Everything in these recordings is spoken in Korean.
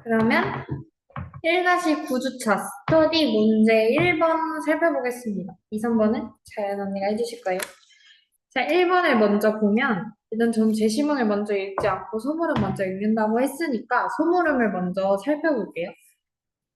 그러면 1-9주차 스터디 문제 1번 살펴보겠습니다. 2, 3번은 자연 언니가 해주실 거예요. 자, 1번을 먼저 보면 일단 전 제시문을 먼저 읽지 않고 소물음 먼저 읽는다고 했으니까 소물음을 먼저 살펴볼게요.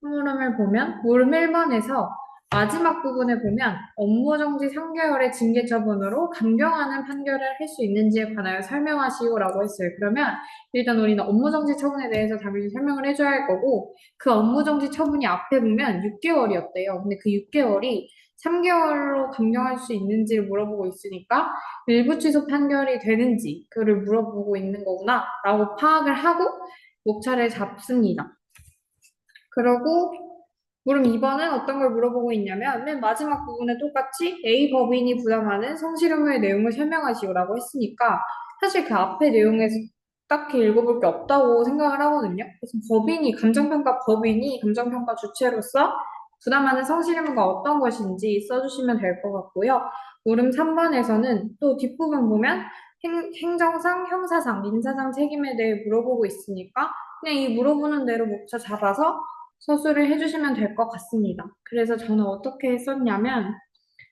소물음을 보면 물음 1번에서 마지막 부분에 보면 업무정지 3개월의 징계 처분으로 감경하는 판결을 할 수 있는지에 관하여 설명하시오라고 했어요. 그러면 일단 우리는 업무정지 처분에 대해서 당연히 설명을 해줘야 할 거고 그 업무정지 처분이 앞에 보면 6개월이었대요. 근데 그 6개월이 3개월로 감경할 수 있는지를 물어보고 있으니까 일부 취소 판결이 되는지 그를 물어보고 있는 거구나 라고 파악을 하고 목차를 잡습니다. 그러고 물음 2번은 어떤 걸 물어보고 있냐면 맨 마지막 부분에 똑같이 A 법인이 부담하는 성실 의무의 내용을 설명하시오라고 했으니까 사실 그 앞에 내용에서 딱히 읽어볼 게 없다고 생각을 하거든요. 그래서 감정평가 법인이 감정평가 주체로서 부담하는 성실 의무가 어떤 것인지 써주시면 될 것 같고요. 물음 3번에서는 또 뒷부분 보면 행정상, 형사상, 민사상 책임에 대해 물어보고 있으니까 그냥 이 물어보는 대로 목차 잡아서 서술을 해주시면 될 것 같습니다. 그래서 저는 어떻게 썼냐면,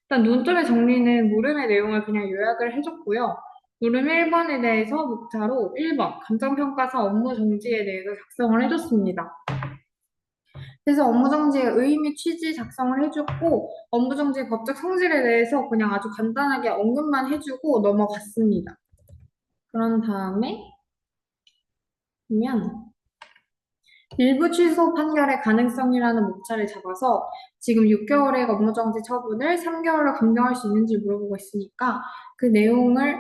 일단 논점의 정리는 물음의 내용을 그냥 요약을 해줬고요. 물음 1번에 대해서 목차로 1번, 감정평가사 업무 정지에 대해서 작성을 해줬습니다. 그래서 업무 정지의 의미, 취지 작성을 해줬고, 업무 정지의 법적 성질에 대해서 그냥 아주 간단하게 언급만 해주고 넘어갔습니다. 그런 다음에, 보면, 일부 취소 판결의 가능성이라는 목차를 잡아서 지금 6개월의 업무정지 처분을 3개월로 감경할 수 있는지 물어보고 있으니까 그 내용을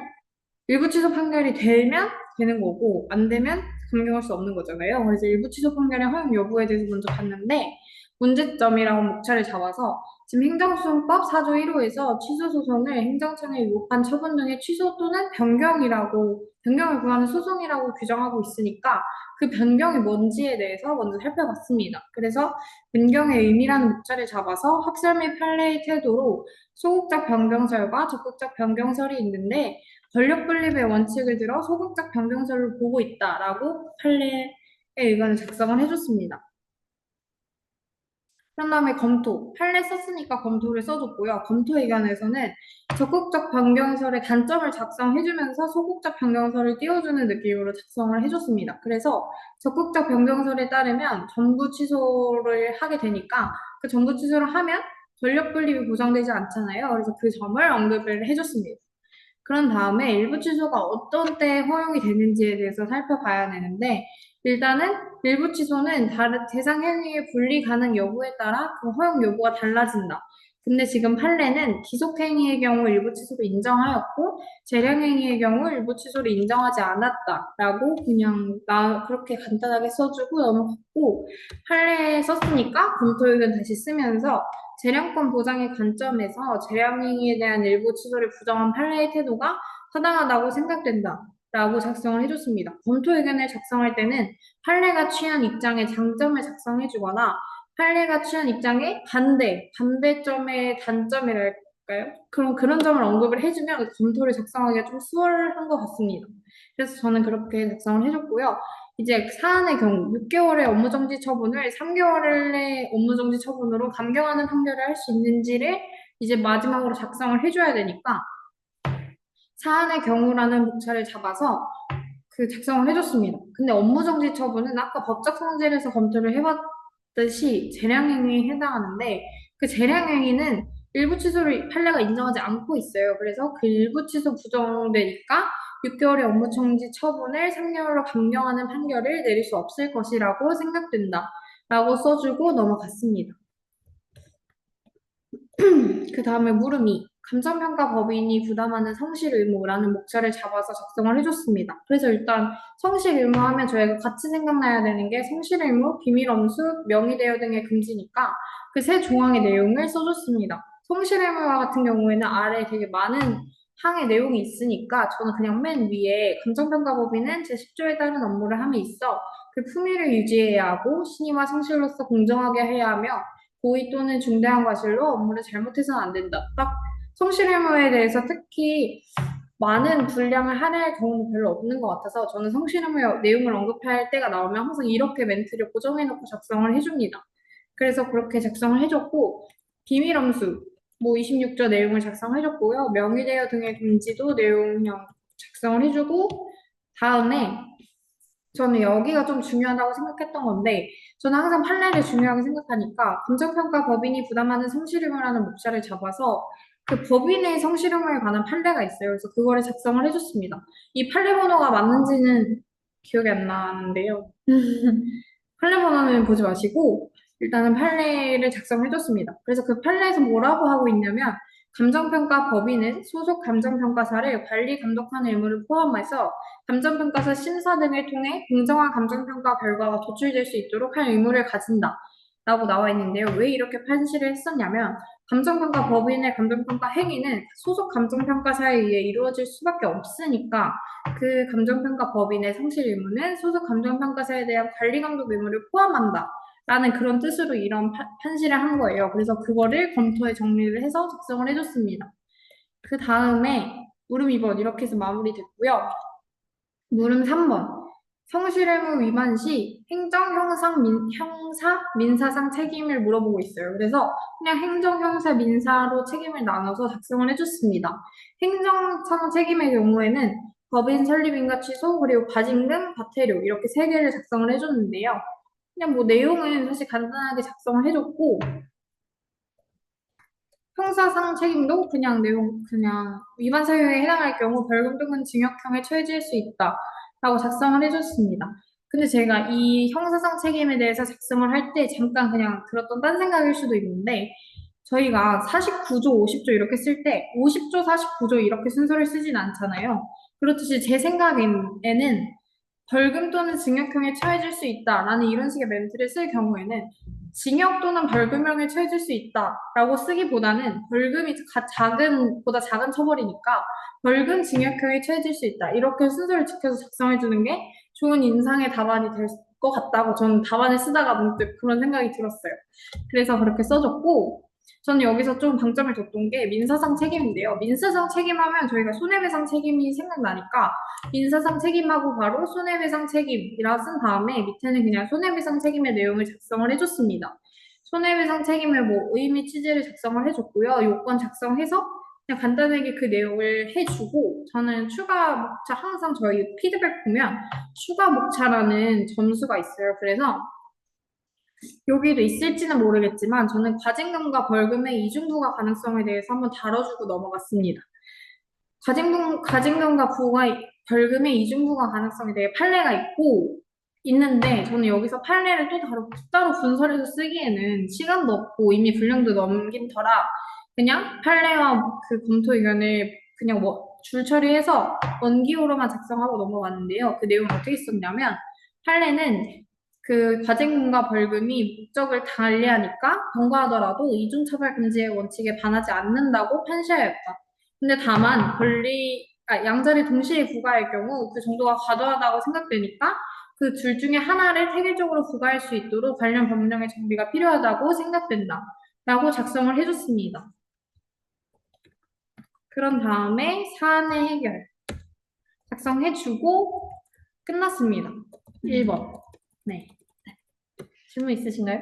일부 취소 판결이 되면 되는 거고 안 되면 감경할 수 없는 거잖아요. 그래서 일부 취소 판결의 허용 여부에 대해서 먼저 봤는데 문제점이라고 목차를 잡아서 지금 행정소송법 4조 1호에서 취소 소송을 행정청에 위법한 처분 등의 취소 또는 변경을 구하는 소송이라고 규정하고 있으니까 그 변경이 뭔지에 대해서 먼저 살펴봤습니다. 그래서 변경의 의미라는 목차를 잡아서 학설 및 판례의 태도로 소극적 변경설과 적극적 변경설이 있는데 권력 분립의 원칙을 들어 소극적 변경설을 보고 있다라고 판례의 의견을 작성을 해줬습니다. 그런 다음에 검토. 판례 썼으니까 검토를 써줬고요. 검토 의견에서는 적극적 변경설의 단점을 작성해주면서 소극적 변경설을 띄워주는 느낌으로 작성을 해줬습니다. 그래서 적극적 변경설에 따르면 전부 취소를 하게 되니까 그 전부 취소를 하면 권력 분립이 보장되지 않잖아요. 그래서 그 점을 언급을 해줬습니다. 그런 다음에 일부 취소가 어떤 때 허용이 되는지에 대해서 살펴봐야 되는데, 일단은 일부 취소는 다른 대상 행위의 분리 가능 여부에 따라 그 허용 여부가 달라진다. 근데 지금 판례는 기속 행위의 경우 일부 취소를 인정하였고, 재량 행위의 경우 일부 취소를 인정하지 않았다라고 그냥 그렇게 간단하게 써주고 넘어갔고, 판례에 썼으니까 검토 의견 다시 쓰면서 재량권 보장의 관점에서 재량행위에 대한 일부 취소를 부정한 판례의 태도가 타당하다고 생각된다. 라고 작성을 해줬습니다. 검토 의견을 작성할 때는 판례가 취한 입장의 장점을 작성해주거나 판례가 취한 입장의 반대점의 단점이랄까요? 그런 점을 언급을 해주면 검토를 작성하기가 좀 수월한 것 같습니다. 그래서 저는 그렇게 작성을 해줬고요. 이제 사안의 경우 6개월의 업무정지 처분을 3개월의 업무정지 처분으로 감경하는 판결을 할 수 있는지를 이제 마지막으로 작성을 해줘야 되니까 사안의 경우라는 목차를 잡아서 그 작성을 해줬습니다. 근데 업무정지 처분은 아까 법적 성질에서 검토를 해봤듯이 재량행위에 해당하는데 그 재량행위는 일부 취소를 판례가 인정하지 않고 있어요. 그래서 그 일부 취소 부정되니까 6개월의 업무정지 처분을 3개월로 감경하는 판결을 내릴 수 없을 것이라고 생각된다. 라고 써주고 넘어갔습니다. 그 다음에 물음이 감정평가 법인이 부담하는 성실 의무라는 목차를 잡아서 작성을 해줬습니다. 그래서 일단 성실 의무 하면 저희가 같이 생각나야 되는 게 성실 의무, 비밀 엄수, 명의 대여 등의 금지니까 그 세 조항의 내용을 써줬습니다. 성실 의무와 같은 경우에는 아래에 되게 많은 항의 내용이 있으니까 저는 그냥 맨 위에 감정평가 법인은 제10조에 따른 업무를 함에 있어 그 품위를 유지해야 하고 신의와 성실로서 공정하게 해야 하며 고의 또는 중대한 과실로 업무를 잘못해서는 안 된다. 딱 성실 의무에 대해서 특히 많은 분량을 할애할 경우는 별로 없는 것 같아서 저는 성실함의 내용을 언급할 때가 나오면 항상 이렇게 멘트를 고정해놓고 작성을 해줍니다. 그래서 그렇게 작성을 해줬고 비밀엄수 뭐 26조 내용을 작성해줬고요. 명의대여 등의 금지도 내용형 작성을 해주고 다음에 저는 여기가 좀 중요하다고 생각했던 건데, 저는 항상 판례를 중요하게 생각하니까, 감정평가 법인이 부담하는 성실형을 하는 목차를 잡아서 그 법인의 성실형에 관한 판례가 있어요. 그래서 그거를 작성을 해줬습니다. 이 판례 번호가 맞는지는 기억이 안 나는데요. 판례 번호는 보지 마시고, 일단은 판례를 작성해줬습니다. 그래서 그 판례에서 뭐라고 하고 있냐면, 감정평가 법인은 소속 감정평가사를 관리 감독하는 의무를 포함해서 감정평가사 심사 등을 통해 공정한 감정평가 결과가 도출될 수 있도록 할 의무를 가진다. 라고 나와 있는데요. 왜 이렇게 판시를 했었냐면, 감정평가 법인의 감정평가 행위는 소속 감정평가사에 의해 이루어질 수밖에 없으니까, 그 감정평가 법인의 성실 의무는 소속 감정평가사에 대한 관리 감독 의무를 포함한다. 라는 그런 뜻으로 이런 판시를 한 거예요. 그래서 그거를 검토에 정리를 해서 작성을 해줬습니다. 그 다음에 물음 2번 이렇게 해서 마무리됐고요. 물음 3번. 성실의무 위반 시 행정, 형사, 민사상 책임을 물어보고 있어요. 그래서 그냥 행정, 형사, 민사로 책임을 나눠서 작성을 해줬습니다. 행정상 책임의 경우에는 법인 설립인가 취소, 그리고 과징금, 과태료 이렇게 세 개를 작성을 해줬는데요. 그냥 뭐 내용은 사실 간단하게 작성을 해줬고 형사상 책임도 그냥 내용 그냥 위반 사유에 해당할 경우 벌금 또는 징역형에 처해질 수 있다라고 작성을 해줬습니다. 근데 제가 이 형사상 책임에 대해서 작성을 할 때 잠깐 그냥 들었던 딴 생각일 수도 있는데 저희가 49조, 50조 이렇게 쓸 때 50조, 49조 이렇게 순서를 쓰진 않잖아요. 그렇듯이 제 생각에는 벌금 또는 징역형에 처해질 수 있다라는 이런 식의 멘트를 쓸 경우에는 징역 또는 벌금형에 처해질 수 있다라고 쓰기보다는 벌금이 보다 작은 처벌이니까 벌금 징역형에 처해질 수 있다. 이렇게 순서를 지켜서 작성해 주는 게 좋은 인상의 답안이 될 것 같다고 저는 답안을 쓰다가 문득 그런 생각이 들었어요. 그래서 그렇게 써줬고 저는 여기서 좀 방점을 뒀던 게 민사상 책임인데요. 민사상 책임하면 저희가 손해배상 책임이 생각나니까 민사상 책임하고 바로 손해배상 책임이라 쓴 다음에 밑에는 그냥 손해배상 책임의 내용을 작성을 해줬습니다. 손해배상 책임의 뭐 의미 취지를 작성을 해줬고요. 요건 작성해서 그냥 간단하게 그 내용을 해주고 저는 추가 목차 항상 저희 피드백 보면 추가 목차라는 점수가 있어요. 그래서 여기도 있을지는 모르겠지만 저는 과징금과 벌금의 이중부과 가능성에 대해서 한번 다뤄주고 넘어갔습니다. 과징금과 벌금의 이중부과 가능성에 대해 판례가 있는데 저는 여기서 판례를 또 따로 분설해서 쓰기에는 시간도 없고 이미 분량도 넘긴 터라 그냥 판례와 그 검토 의견을 그냥 뭐 줄처리해서 원기호로만 작성하고 넘어갔는데요. 그 내용은 어떻게 썼냐면 판례는 그 과징금과 벌금이 목적을 달리하니까 경과하더라도 이중처벌 금지의 원칙에 반하지 않는다고 판시하였다. 근데 다만 양자를 동시에 부과할 경우 그 정도가 과도하다고 생각되니까 그 둘 중에 하나를 체계적으로 부과할 수 있도록 관련 법령의 정비가 필요하다고 생각된다. 라고 작성을 해줬습니다. 그런 다음에 사안의 해결 작성해주고 끝났습니다. 1번. 네. 질문 있으신가요?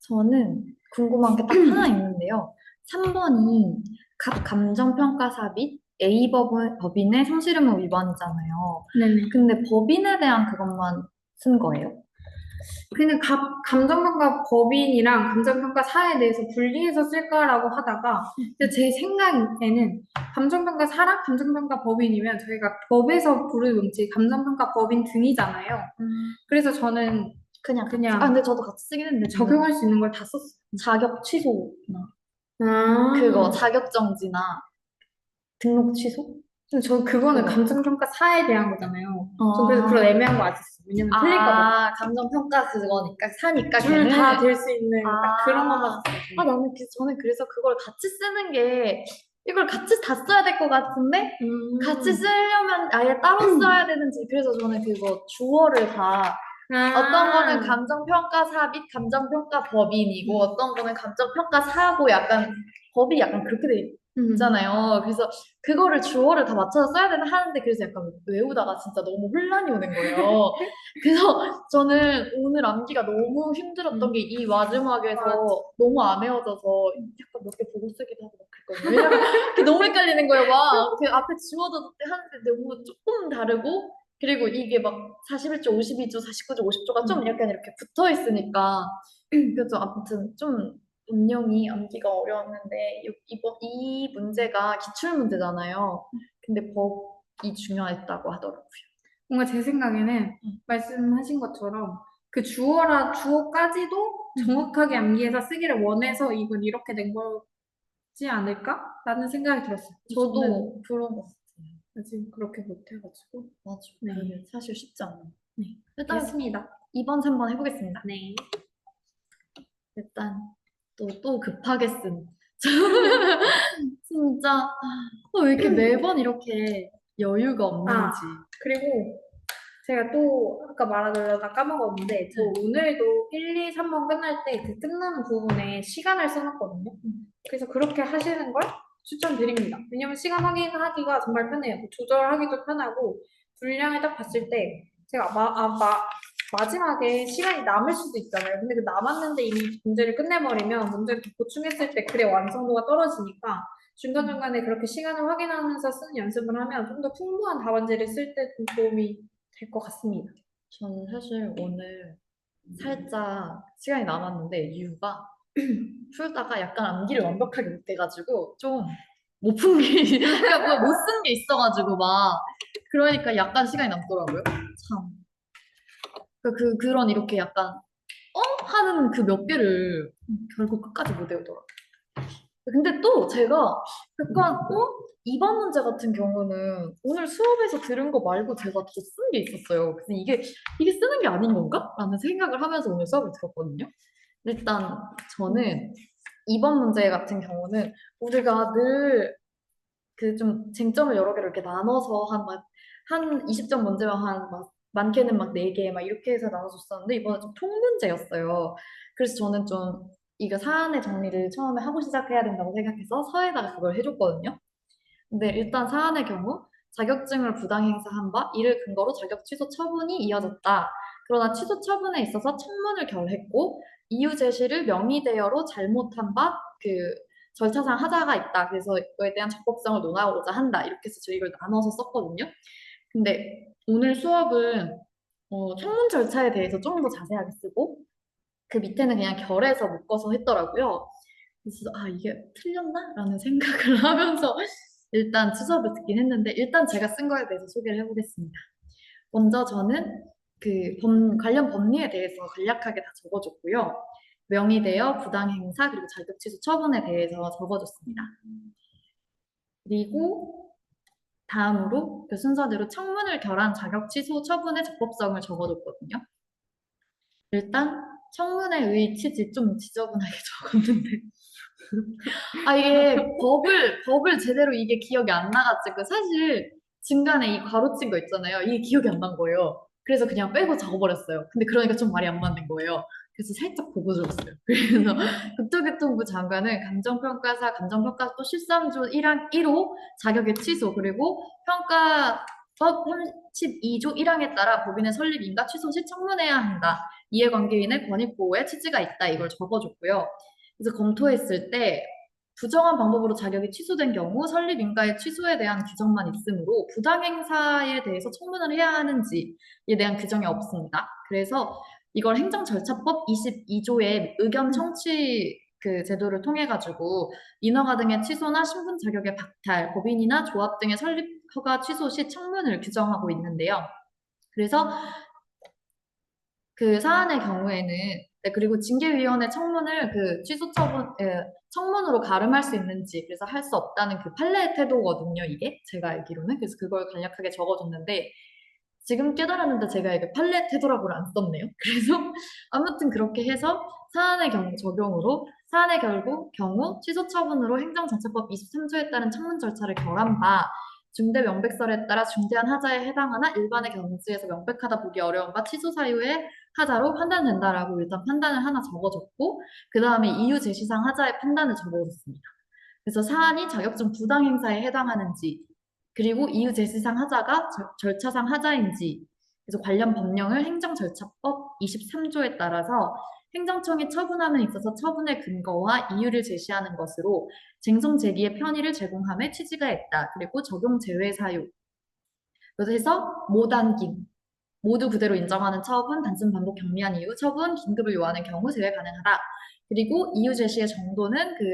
저는 궁금한 게 딱 하나 있는데요. 3번이 각 감정평가사 및 법인의 성실의무 위반이잖아요. 네네. 근데 법인에 대한 그것만 쓴 거예요? 그냥 감정평가 법인이랑 감정평가사에 대해서 분리해서 쓸까라고 하다가 근데 제 생각에는 감정평가사랑 감정평가 법인이면 저희가 법에서 부르는 명칭이 감정평가 법인 등이잖아요. 그래서 저는 그냥 그냥 근데 저도 같이 쓰긴 했는데 적용할 수 있는 걸 다 썼어요. 자격 취소나 그거 아, 자격 정지나 등록 취소? 근데 저 그거는 그거. 감정평가사에 대한 거잖아요. 저 그래서 아, 그런 애매한 거 아셨어요. 왜냐면 틀릴까 봐. 감정평가 그거니까 사니까 둘 다 걔는 될 수 있는 딱 그런 것만 썼어요. 저는 그래서 그걸 같이 쓰는 게 이걸 같이 다 써야 될 것 같은데 같이 쓰려면 아예 따로 써야 되는지 그래서 저는 그거 주어를 다 어떤 거는 감정평가사 및 감정평가 법인이고 어떤 거는 감정평가사고 약간 법이 약간 그렇게 돼 있잖아요. 그래서 그거를 주어를 다 맞춰서 써야 되나 하는데 그래서 약간 외우다가 진짜 너무 혼란이 오는 거예요. 그래서 저는 오늘 암기가 너무 힘들었던 게 이 마지막에서 맞아. 너무 안 외워져서 약간 몇 개 보고 쓰기도 하고 막 그랬거든요. 왜냐면 그게 너무 헷갈리는 거예요. 막 그 앞에 지워져 하는데 너무 조금 다르고 그리고 이게 막 41조, 52조, 49조, 50조가 좀 약간 이렇게 붙어 있으니까 그래서 아무튼 좀 운영이 암기가 어려웠는데 이번 이 문제가 기출 문제잖아요. 근데 법이 중요했다고 하더라고요. 뭔가 제 생각에는 말씀하신 것처럼 그 주어까지도 정확하게 암기해서 쓰기를 원해서 이건 이렇게 된 거지 않을까라는 생각이 들었어요. 저는 저도 그런 거 같아요. 아직 그렇게 못해가지고. 맞아. 네. 그게 사실 쉽지 않아요. 네. 일단 됐습니다. 2번, 3번 해보겠습니다. 네. 일단 또 급하게 쓴. 진짜 왜 이렇게 매번 이렇게 여유가 없는지. 그리고 제가 또 아까 말하려다 까먹었는데 저 오늘도 1, 2, 3번 끝날 때 그 끝나는 부분에 시간을 써놨거든요. 그래서 그렇게 하시는 걸 추천드립니다. 왜냐면 시간 확인하기가 정말 편해요. 뭐 조절하기도 편하고 분량을 딱 봤을 때 제가 마지막에 시간이 남을 수도 있잖아요. 근데 그 남았는데 이미 문제를 끝내버리면 문제를 더 보충했을 때 글의 완성도가 떨어지니까 중간중간에 그렇게 시간을 확인하면서 쓰는 연습을 하면 좀 더 풍부한 답안지를 쓸 때 좀 도움이 될 것 같습니다. 저는 사실 오늘 살짝 시간이 남았는데 이유가 풀다가 약간 암기를 완벽하게 못해가지고 좀 못 푼 게, 그러니까 못 쓴 게 있어가지고 막 그러니까 약간 시간이 남더라고요. 참. 그런 이렇게 약간 하는 그 몇 개를 결국 끝까지 못 외우더라고요. 근데 또 제가 약간 이번 문제 같은 경우는 오늘 수업에서 들은 거 말고 제가 더 쓴 게 있었어요. 그래서 이게 쓰는 게 아닌 건가? 라는 생각을 하면서 오늘 수업을 들었거든요. 일단 저는 이번 문제 같은 경우는 우리가 늘 그 좀 쟁점을 여러 개로 이렇게 나눠서 한 20점 문제만 많게는 막 4개 막 이렇게 해서 나눠줬었는데 이번에 좀 통문제였어요. 그래서 저는 좀 이거 사안의 정리를 처음에 하고 시작해야 된다고 생각해서 서에다가 그걸 해줬거든요. 근데 일단 사안의 경우 자격증을 부당행사한 바 이를 근거로 자격 취소 처분이 이어졌다. 그러나 취소 처분에 있어서 청문을 결했고 이유 제시를 명의대여로 잘못한 바 그 절차상 하자가 있다. 그래서 이거에 대한 적법성을 논하고자 한다. 이렇게 해서 저 이걸 나눠서 썼거든요. 근데 오늘 수업은 청문 절차에 대해서 조금 더 자세하게 쓰고 그 밑에는 그냥 결해서 묶어서 했더라고요. 그래서 이게 틀렸나? 라는 생각을 하면서 일단 수업을 듣긴 했는데 일단 제가 쓴 거에 대해서 소개를 해보겠습니다. 먼저 저는 관련 법리에 대해서 간략하게 다 적어줬고요. 명의대여, 부당행사, 그리고 자격취소 처분에 대해서 적어줬습니다. 그리고 다음으로 그 순서대로 청문을 결한 자격취소 처분의 적법성을 적어줬거든요. 일단 청문회 의 취지 좀 지저분하게 적었는데 이게 법을 제대로 이게 기억이 안 나가지고 사실 중간에 이 가로친 거 있잖아요. 이게 기억이 안 난 거예요. 그래서 그냥 빼고 적어버렸어요. 근데 그러니까 좀 말이 안 맞는 거예요. 그래서 살짝 보고 적었어요. 그래서 국토교통부 장관은 감정평가사 감정평가도 13조 1항 1호 자격의 취소 그리고 평가법 32조 1항에 따라 법인의 설립 인가 취소 시 청문해야 한다. 이해관계인의 권익보호에 취지가 있다. 이걸 적어줬고요. 그래서 검토했을 때 부정한 방법으로 자격이 취소된 경우 설립 인가의 취소에 대한 규정만 있으므로 부당행사에 대해서 청문을 해야 하는지에 대한 규정이 없습니다. 그래서 이걸 행정절차법 22조의 의견 청취 그 제도를 통해 가지고 인허가 등의 취소나 신분 자격의 박탈, 법인이나 조합 등의 설립 허가 취소 시 청문을 규정하고 있는데요. 그래서 그 사안의 경우에는 그리고 징계위원회 청문을 그 취소 처분 청문으로 가름할 수 있는지 그래서 할 수 없다는 그 판례 태도거든요. 이게 제가 알기로는 그래서 그걸 간략하게 적어줬는데 지금 깨달았는데 제가 이게 판례 태도라고를 안 썼네요. 그래서 아무튼 그렇게 해서 사안의 경우 적용으로 사안의 경우 취소 처분으로 행정자치법 23조에 따른 청문 절차를 결한 바 중대 명백설에 따라 중대한 하자에 해당하나 일반의 경지에서 명백하다 보기 어려운 바 취소 사유의 하자로 판단된다라고 일단 판단을 하나 적어줬고 그 다음에 이유 제시상 하자의 판단을 적어줬습니다. 그래서 사안이 자격증 부당 행사에 해당하는지, 그리고 이유 제시상 하자가 절차상 하자인지, 그래서 관련 법령을 행정절차법 23조에 따라서 행정청이 처분함에 있어서 처분의 근거와 이유를 제시하는 것으로 쟁송 제기의 편의를 제공함에 취지가 있다. 그리고 적용 제외 사유. 그래서 모단김. 모두 그대로 인정하는 처분, 단순 반복 경미한 이유, 처분, 긴급을 요하는 경우 제외 가능하다. 그리고 이유 제시의 정도는 그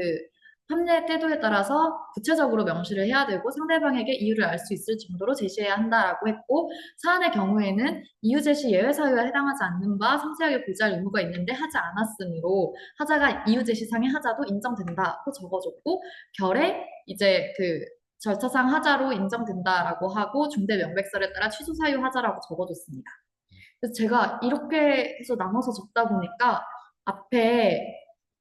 판례 태도에 따라서 구체적으로 명시를 해야 되고 상대방에게 이유를 알 수 있을 정도로 제시해야 한다라고 했고 사안의 경우에는 이유 제시 예외 사유에 해당하지 않는 바 상세하게 고지할 의무가 있는데 하지 않았으므로 하자가 이유 제시상의 하자도 인정된다고 적어줬고 결에 이제 그 절차상 하자로 인정된다라고 하고 중대 명백설에 따라 취소 사유 하자라고 적어줬습니다. 그래서 제가 이렇게 해서 나눠서 적다 보니까 앞에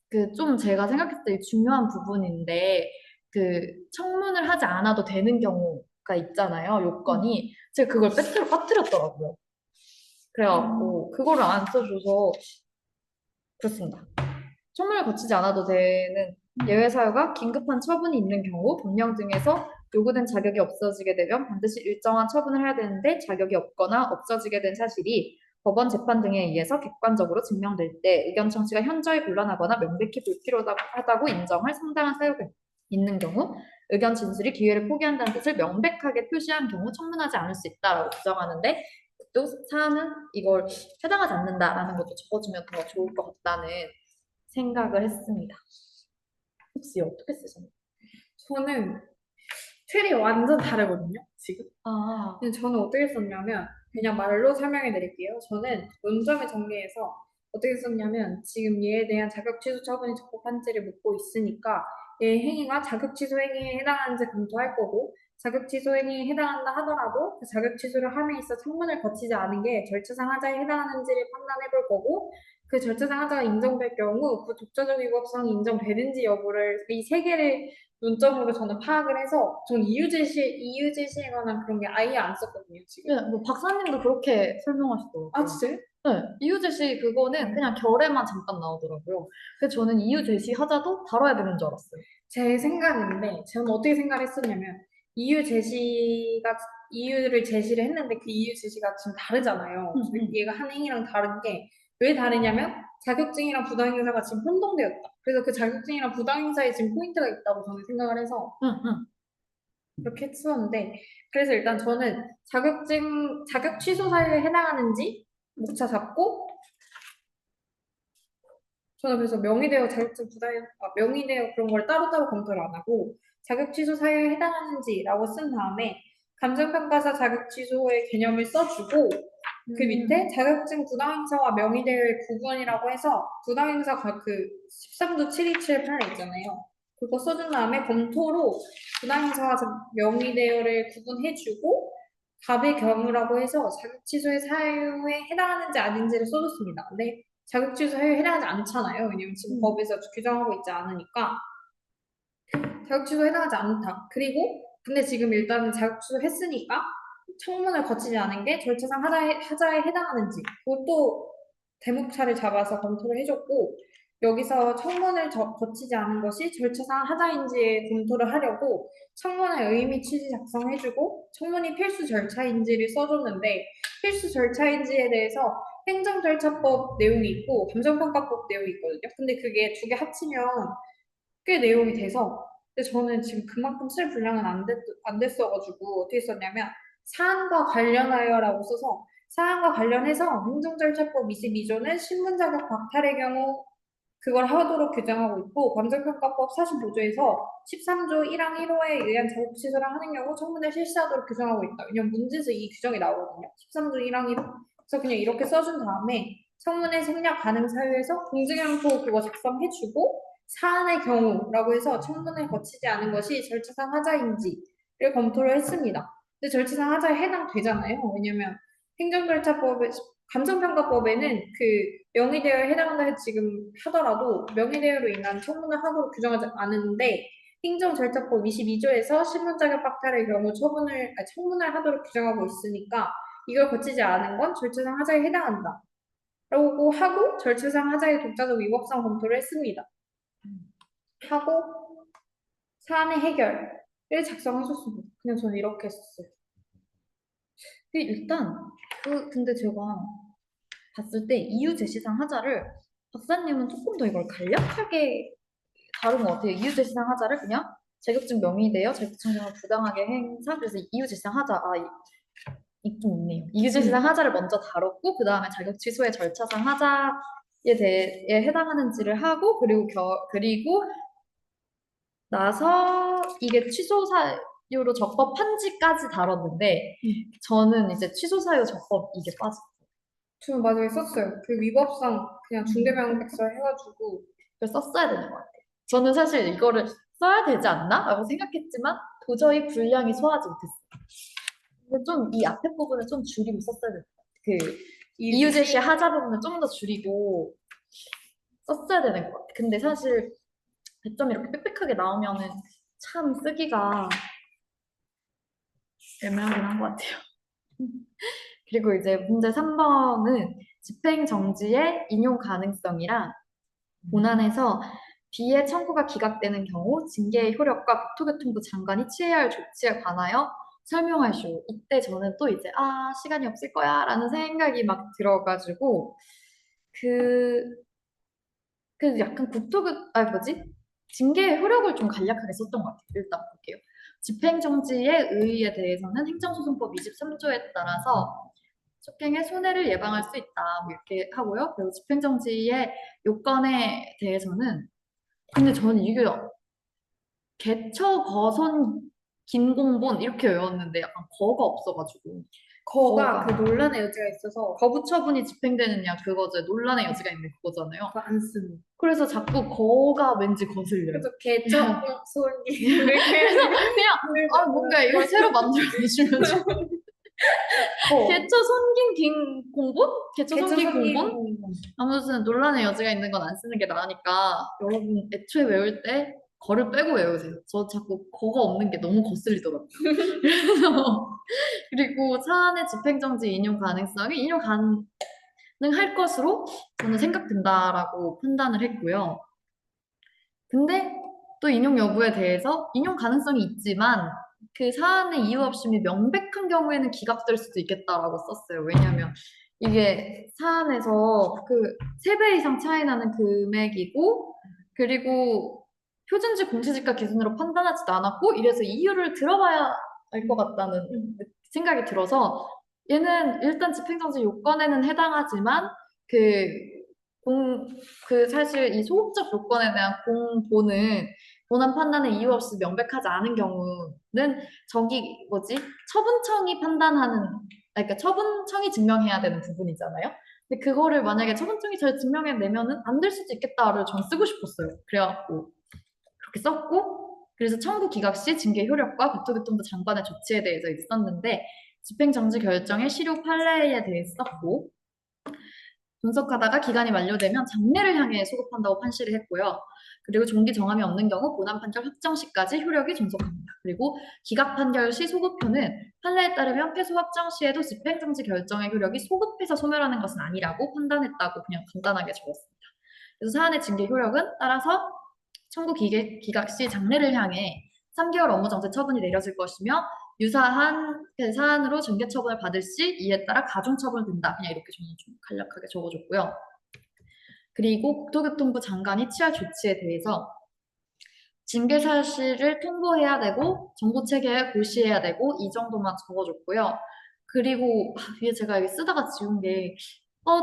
그 좀 제가 생각했을 때 중요한 부분인데 그 청문을 하지 않아도 되는 경우가 있잖아요. 요건이. 제가 그걸 빠뜨렸더라고요. 그래갖고 그거를 안 써줘서 그렇습니다. 청문을 거치지 않아도 되는 예외 사유가 긴급한 처분이 있는 경우 법령 등에서 요구된 자격이 없어지게 되면 반드시 일정한 처분을 해야 되는데 자격이 없거나 없어지게 된 사실이 법원 재판 등에 의해서 객관적으로 증명될 때 의견 청취가 현저히 곤란하거나 명백히 불필요하다고 인정할 상당한 사유가 있는 경우 의견 진술이 기회를 포기한다는 뜻을 명백하게 표시한 경우 청문하지 않을 수 있다라고 규정하는데 또 사안은 이걸 해당하지 않는다라는 것도 적어주면 더 좋을 것 같다는 생각을 했습니다. 혹시 어떻게 쓰셨나요? 저는 틀이 완전 다르거든요, 지금. 아, 근데 저는 어떻게 썼냐면, 그냥 말로 설명해 드릴게요. 저는 논점을 정리해서 어떻게 썼냐면, 지금 얘에 대한 자격 취소 처분이 적법한지를 묻고 있으니까, 얘 행위가 자격 취소 행위에 해당하는지 검토할 거고, 자격 취소 행위에 해당한다 하더라도 그 자격 취소를 함에 있어 청문을 거치지 않은 게 절차상 하자에 해당하는지를 판단해 볼 거고, 그 절차상 하자가 인정될 경우 그 독자적 위법성이 인정되는지 여부를 이 세 개를 논점으로 저는 파악을 해서 전 이유 제시에 관한 그런 게 아예 안 썼거든요, 지금. 네, 뭐 박사님도 그렇게 설명하시더라고요. 아, 진짜요? 네, 이유 제시 그거는 그냥 결에만 잠깐 나오더라고요. 그래서 저는 이유 제시 하자도 다뤄야 되는 줄 알았어요. 제 생각인데, 저는 어떻게 생각을 했었냐면, 이유 제시가, 이유를 제시를 했는데 그 이유 제시가 지금 다르잖아요. 얘가 한 행위랑 다른 게, 왜 다르냐면, 자격증이랑 부당행사가 지금 혼동되었다. 그래서 그 자격증이랑 부당행사에 지금 포인트가 있다고 저는 생각을 해서 응, 응. 그렇게 했었는데, 그래서 일단 저는 자격 취소 사유에 해당하는지 목차 잡고, 저는 그래서 명의대여 자격증 부당행, 명의대여 그런 걸 따로따로 검토를 안 하고, 자격 취소 사유에 해당하는지라고 쓴 다음에, 감정평가사 자격 취소의 개념을 써주고, 그 밑에 자격증 부당행사와 명의대여의 구분이라고 해서, 부당행사가 그 13조 727판에 있잖아요. 그거 써준 다음에 검토로 부당행사와 명의대여를 구분해주고, 갑의 경우라고 해서 자격 취소의 사유에 해당하는지 아닌지를 써줬습니다. 근데 자격 취소 사유에 해당하지 않잖아요. 왜냐면 지금 법에서 규정하고 있지 않으니까 자격 취소 해당하지 않다. 그리고 근데 지금 일단은 자격 취소 했으니까 청문을 거치지 않은 게 절차상 하자에 해당하는지 그것도 대목차를 잡아서 검토를 해줬고 여기서 청문을 거치지 않은 것이 절차상 하자인지에 검토를 하려고 청문의 의미 취지 작성해주고 청문이 필수 절차인지를 써줬는데 필수 절차인지에 대해서 행정절차법 내용이 있고 감정평가법 내용이 있거든요. 근데 그게 두 개 합치면 꽤 내용이 돼서 근데 저는 지금 그만큼 쓸 분량은 안 됐어가지고 어떻게 썼냐면 사안과 관련하여라고 써서 사안과 관련해서 행정절차법 22조는 신분 자격 박탈의 경우 그걸 하도록 규정하고 있고 감정평가법 45조에서 13조 1항 1호에 의한 자격 취소를 하는 경우 청문을 실시하도록 규정하고 있다. 왜냐면 문제에서 이 규정이 나오거든요. 13조 1항 1호. 그래서 그냥 이렇게 써준 다음에 청문회 생략 가능 사유에서 공증영토 그거 작성해주고 사안의 경우라고 해서 청문을 거치지 않은 것이 절차상 하자인지를 검토를 했습니다. 근데 절차상 하자에 해당되잖아요. 왜냐면 행정절차법에 감정평가법에는 그 명의대여에 해당한다 지금 하더라도 명의대여로 인한 청문을 하도록 규정하지 않은데 행정절차법 22조에서 신분자격 박탈의 경우 청문을 하도록 규정하고 있으니까 이걸 거치지 않은 건 절차상 하자에 해당한다. 라고 하고 절차상 하자의 독자적 위법성 검토를 했습니다. 하고 사안의 해결을 작성해줬습니다. 그냥 저는 이렇게 했었어요. 일단 근데 제가 봤을 때 이유 제시상 하자를 박사님은 조금 더 이걸 간략하게 다른 것 같아요. 이유 제시상 하자를 그냥 자격증 명의대여 자격증 등을 부당하게 행사 그래서 이유 제시상 하자 좀 있네요. 이유 제시상 하자를 먼저 다뤘고 그 다음에 자격 취소의 절차상 하자에 대해 해당하는지를 하고 그리고 나서 이게 취소 사유로 적법한지까지 다뤘는데 저는 이제 취소 사유 적법 이게 빠졌어요. 저는 마지막에 썼어요. 그 위법상 그냥 중대명백설 해가지고 그걸 썼어야 되는 것 같아요. 저는 사실 이거를 써야 되지 않나? 라고 생각했지만 도저히 분량이 소화하지 못했어요. 근데 좀 이 앞에 부분을 좀 줄이고 썼어야 될 것 같아요. 그 이유 제시 하자 부분을 좀 더 줄이고 썼어야 되는 것 같아요. 근데 사실 배점이 이렇게 빽빽하게 나오면은 참 쓰기가 애매하긴 한 것 같아요. 그리고 이제 문제 3번은 집행정지의 인용 가능성이랑 본안에서 B의 청구가 기각되는 경우 징계의 효력과 국토교통부 장관이 취해야 할 조치에 관하여 설명하시오. 이때 저는 또 이제 시간이 없을 거야 라는 생각이 막 들어가지고 그, 약간 징계의 효력을 좀 간략하게 썼던 것 같아요. 일단 볼게요. 집행정지의 의의에 대해서는 행정소송법 23조에 따라서 속행의 손해를 예방할 수 있다. 뭐 이렇게 하고요. 그리고 집행정지의 요건에 대해서는 근데 저는 이게 개처 거선 긴공본 이렇게 외웠는데 약간 거가 없어가지고 거가 거가. 그 논란의 여지가 있어서 거부 처분이 집행되느냐 그거죠. 논란의 여지가 있는 그거잖아요. 그거 안 씁니다. 그래서 자꾸 거가 왠지 거슬려요. 그래서 개처 소리 그래서 그냥 뭔가 이걸 새로 만들어주면 개처 손긴 긴 공본? 개처 손긴 공본? 아무튼 논란의 여지가 있는 건 안 쓰는 게 나으니까 여러분 애초에 외울 때 거를 빼고 외우세요. 저 자꾸 거가 없는 게 너무 거슬리더라고요. 그래서 그리고 사안의 집행정지 인용 가능성이 인용 가능할 것으로 저는 생각된다라고 판단을 했고요. 근데 또 인용 여부에 대해서 인용 가능성이 있지만 그 사안의 이유 없음이 명백한 경우에는 기각될 수도 있겠다라고 썼어요. 왜냐하면 이게 사안에서 그 3배 이상 차이 나는 금액이고 그리고 표준지 공시지가 기준으로 판단하지도 않았고 이래서 이유를 들어봐야 알 것 같다는 생각이 들어서 얘는 일단 집행정지 요건에는 해당하지만 그 사실 이 소극적 요건에 대한 공보는 본안 판단에 이유 없이 명백하지 않은 경우는 처분청이 판단하는, 그러니까 처분청이 증명해야 되는 부분이잖아요. 근데 그거를 만약에 처분청이 잘 증명해내면은 안 될 수도 있겠다를 전 쓰고 싶었어요. 그래갖고 그렇게 썼고, 그래서 청구 기각 시 징계 효력과 국토교통부 장관의 조치에 대해서 있었는데 집행정지 결정의 실효 판례에 대해서 썼고, 분석하다가 기간이 만료되면 장례를 향해 소급한다고 판시를 했고요. 그리고 종기 정함이 없는 경우 본안 판결 확정 시까지 효력이 존속합니다. 그리고 기각 판결 시 소급표는 판례에 따르면 패소 확정 시에도 집행정지 결정의 효력이 소급해서 소멸하는 것은 아니라고 판단했다고 그냥 간단하게 적었습니다. 그래서 사안의 징계 효력은 따라서 청구 기각 시 장례를 향해 3개월 업무정지 처분이 내려질 것이며 유사한 사안으로 징계 처분을 받을 시 이에 따라 가중처분을 든다. 그냥 이렇게 저는 좀 간략하게 적어줬고요. 그리고 국토교통부 장관이 취할 조치에 대해서 징계 사실을 통보해야 되고 정보 체계에 고시해야 되고 이 정도만 적어줬고요. 그리고 위에 제가 여기 쓰다가 지운 게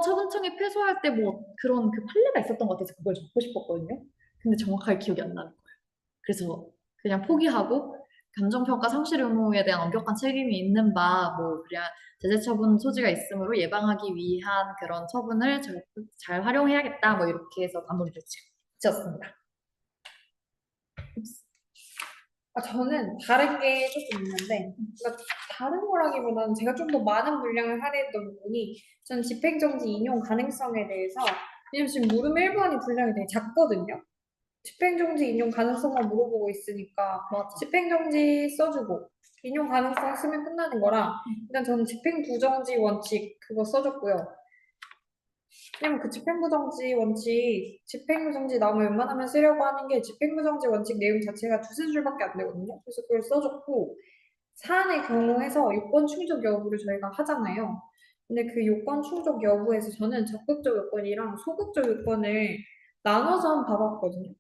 처분청이 패소할 때 뭐 그런 그 판례가 있었던 것 같아서 그걸 적고 싶었거든요. 근데 정확하게 기억이 안 나는 거예요. 그래서 그냥 포기하고 감정평가 상실 의무에 대한 엄격한 책임이 있는 그래야 제재 처분 소지가 있으므로 예방하기 위한 그런 처분을 잘 활용해야겠다. 뭐 이렇게 해서 마무리를 지었습니다. 저는 다른 게 조금 있는데, 그러니까 다른 거라기보다는 제가 좀 더 많은 분량을 할애했던 부분이, 저는 집행정지 인용 가능성에 대해서, 왜냐면 지금 물음 1번이 분량이 되게 작거든요. 집행정지 인용 가능성만 물어보고 있으니까, 맞아. 집행정지 써주고, 인용 가능성 쓰면 끝나는 거라, 일단 저는 집행부정지 원칙 그거 써줬고요. 왜냐면 그 집행부정지 원칙, 집행부정지 나오면 웬만하면 쓰려고 하는 게 집행부정지 원칙 내용 자체가 두세 줄밖에 안 되거든요. 그래서 그걸 써줬고, 사안의 경우에서 요건 충족 여부를 저희가 하잖아요. 근데 그 요건 충족 여부에서 저는 적극적 요건이랑 소극적 요건을 나눠서 한번 봐봤거든요.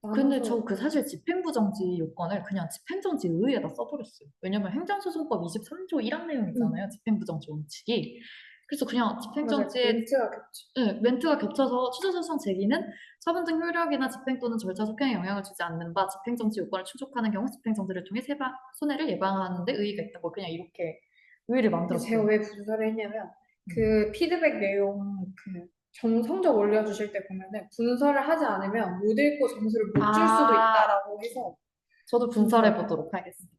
근데 나눠서 저 그 사실 집행부정지 요건을 그냥 집행정지 의의에다 써버렸어요. 왜냐면 행정소송법 23조 1항 내용 있잖아요. 집행부정지 원칙이. 그래서 그냥 맞아요. 집행정지에 멘트가 겹쳐. 네, 멘트가 겹쳐서 취소소송 제기는 처분 등 효력이나 집행 또는 절차 속행에 영향을 주지 않는 바 집행정지 요건을 충족하는 경우 집행정지를 통해 손해를 예방하는 데 의의가 있다고 그냥 이렇게 의의를 근데 제가 만들었어요. 왜 분석을 했냐면 음. 그 피드백 내용 그 성적 올려주실 때 보면은 분석을 하지 않으면 못 읽고 점수를 못 줄 수도 아, 있다라고 해서 저도 분석해 분석. 보도록 하겠습니다.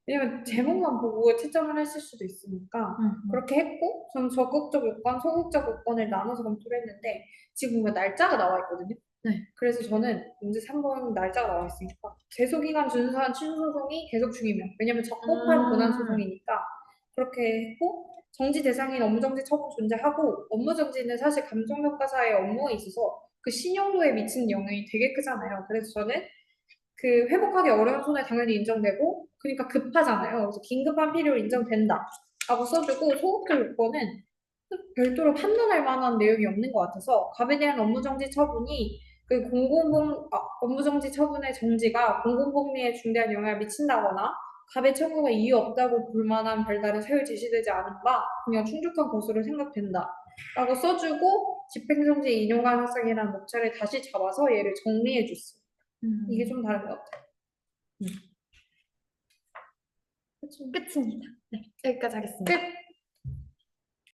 왜냐면 제목만 보고 채점을 했을 수도 있으니까 음, 음. 그렇게 했고 전 적극적 요건, 소극적 요건을 나눠서 검토를 했는데 지금 보면 날짜가 나와 있거든요. 네. 그래서 저는 문제 3번 날짜가 나와 있으니까 제소기간 준수한 취소소송이 계속 중이면 왜냐면 적법한 본안 음, 소송이니까 그렇게 했고 정지 대상인 업무정지 처분 존재하고 업무정지는 사실 감정평가사의 업무에 있어서 그 신용도에 미치는 영향이 되게 크잖아요. 그래서 저는 그 회복하기 어려운 손해 당연히 인정되고 그러니까 급하잖아요. 그래서 긴급한 필요 인정된다 라고 써주고 소급적 요건은 별도로 판단할 만한 내용이 없는 것 같아서 갑에 대한 업무정지 처분이 그 업무정지 처분의 정지가 공공복리에 중대한 영향을 미친다거나 갑의 처분가 이유 없다고 볼 만한 별다른 사유 제시되지 않은 바 그냥 충족한 것으로 생각된다 라고 써주고 집행정지 인용 가능성이라는 목차를 다시 잡아서 얘를 정리해 줬어요. 이게 좀 다른 것 같아요. 끝입니다. 네, 여기까지 하겠습니다. 끝!